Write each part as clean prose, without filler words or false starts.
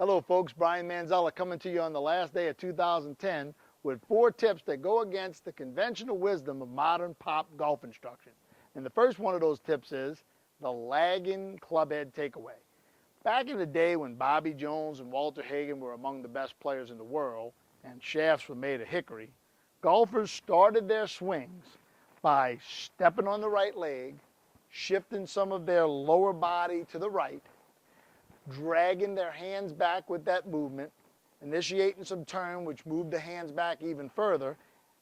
Hello folks, Brian Manzella coming to you on the last day of 2010 with 4 tips that go against the conventional wisdom of modern pop golf instruction. And the first one of those tips is the lagging clubhead takeaway. Back in the day when Bobby Jones and Walter Hagen were among the best players in the world and shafts were made of hickory, golfers started their swings by stepping on the right leg, shifting some of their lower body to the right, dragging their hands back with that movement, initiating some turn which moved the hands back even further,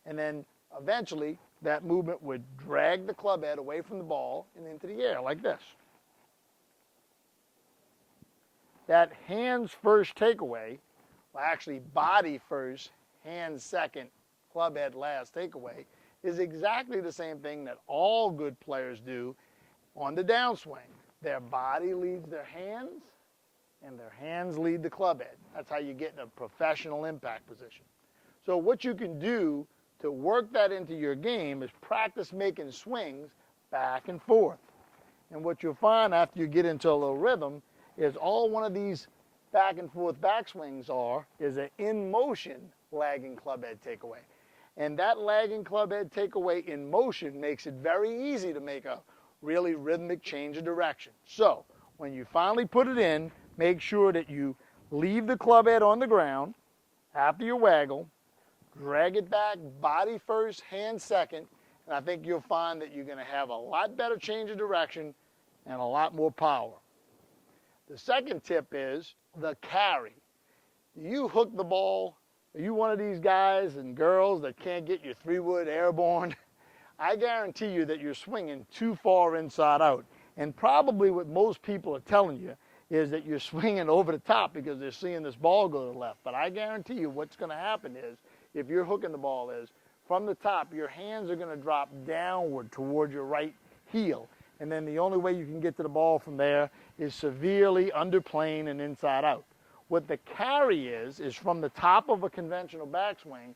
and then eventually that movement would drag the club head away from the ball and into the air like this. That hands first takeaway, well actually body first, hands second, club head last takeaway, is exactly the same thing that all good players do on the downswing. Their body leads their hands, and their hands lead the club head. That's how you get in a professional impact position. So what you can do to work that into your game is practice making swings back and forth. And what you'll find after you get into a little rhythm is all one of these back and forth backswings is an in motion lagging club head takeaway. And that lagging club head takeaway in motion makes it very easy to make a really rhythmic change of direction. So when you finally put it in, make sure that you leave the club head on the ground after you waggle, drag it back, body first, hand second, and I think you'll find that you're going to have a lot better change of direction and a lot more power. The second tip is the carry. You hook the ball. Are you one of these guys and girls that can't get your 3-wood airborne? I guarantee you that you're swinging too far inside out. And probably what most people are telling you is that you're swinging over the top because they're seeing this ball go to the left. But I guarantee you what's going to happen is, if you're hooking the ball is, from the top, your hands are going to drop downward toward your right heel. And then the only way you can get to the ball from there is severely underplane and inside out. What the carry is from the top of a conventional backswing,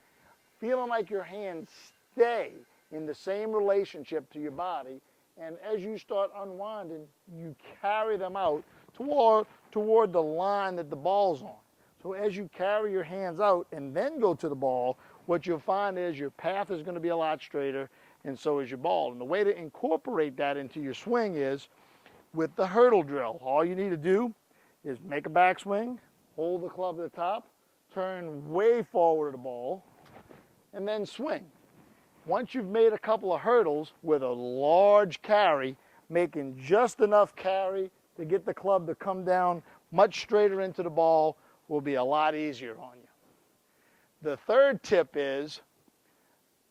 feeling like your hands stay in the same relationship to your body. And as you start unwinding, you carry them out toward the line that the ball's on. So as you carry your hands out and then go to the ball, what you'll find is your path is going to be a lot straighter, and so is your ball. And the way to incorporate that into your swing is with the hurdle drill. All you need to do is make a backswing, hold the club at the top, turn way forward of the ball, and then swing. Once you've made a couple of hurdles with a large carry, making just enough carry to get the club to come down much straighter into the ball will be a lot easier on you. The third tip is,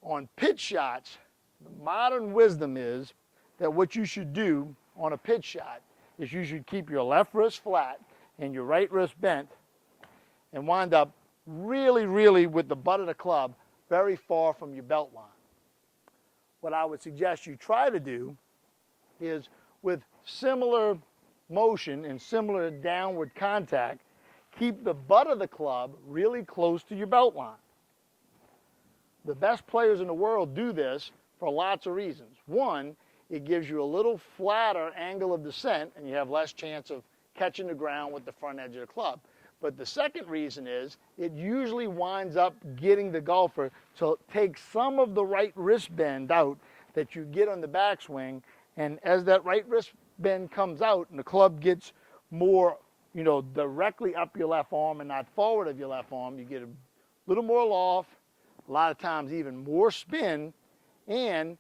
on pitch shots, the modern wisdom is that what you should do on a pitch shot is you should keep your left wrist flat and your right wrist bent and wind up really with the butt of the club very far from your belt line. What I would suggest you try to do is, with similar motion and similar downward contact, keep the butt of the club really close to your belt line. The best players in the world do this for lots of reasons. One, it gives you a little flatter angle of descent and you have less chance of catching the ground with the front edge of the club. But the second reason is it usually winds up getting the golfer to take some of the right wrist bend out that you get on the backswing, and as that right wrist bend comes out and the club gets more, directly up your left arm and not forward of your left arm, you get a little more loft, a lot of times even more spin, and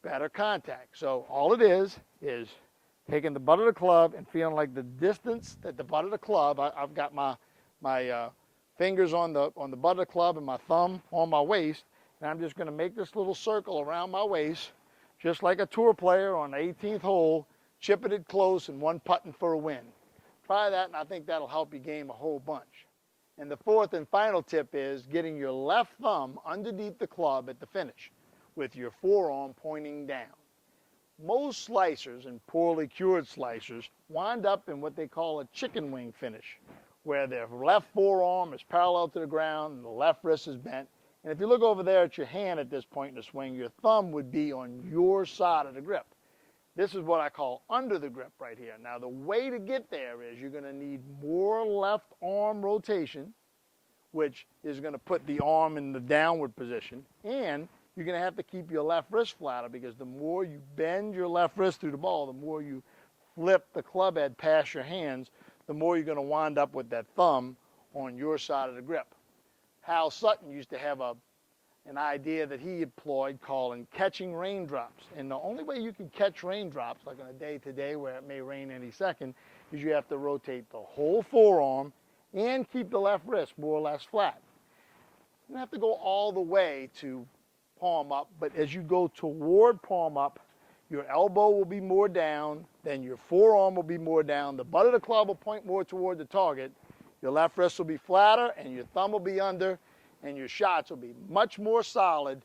better contact. So all it is taking the butt of the club and feeling like the distance that the butt of the club, I've got my fingers on the butt of the club and my thumb on my waist, and I'm just going to make this little circle around my waist, just like a tour player on the 18th hole, chipping it close and one putting for a win. Try that, and I think that'll help you game a whole bunch. And the fourth and final tip is getting your left thumb underneath the club at the finish with your forearm pointing down. Most slicers, and poorly cured slicers, wind up in what they call a chicken wing finish, where their left forearm is parallel to the ground and the left wrist is bent. And if you look over there at your hand at this point in the swing, your thumb would be on your side of the grip. This is what I call under the grip right here. Now the way to get there is you're going to need more far left arm rotation, which is going to put the arm in the downward position, and you're going to have to keep your left wrist flatter, because the more you bend your left wrist through the ball, the more you flip the club head past your hands, the more you're going to wind up with that thumb on your side of the grip. Hal Sutton used to have an idea that he employed calling catching raindrops. And the only way you can catch raindrops, like on a day today where it may rain any second, is you have to rotate the whole forearm and keep the left wrist more or less flat. You don't have to go all the way to palm up, but as you go toward palm up, your elbow will be more down, then your forearm will be more down, the butt of the club will point more toward the target, your left wrist will be flatter, and your thumb will be under, and your shots will be much more solid,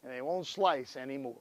and they won't slice anymore.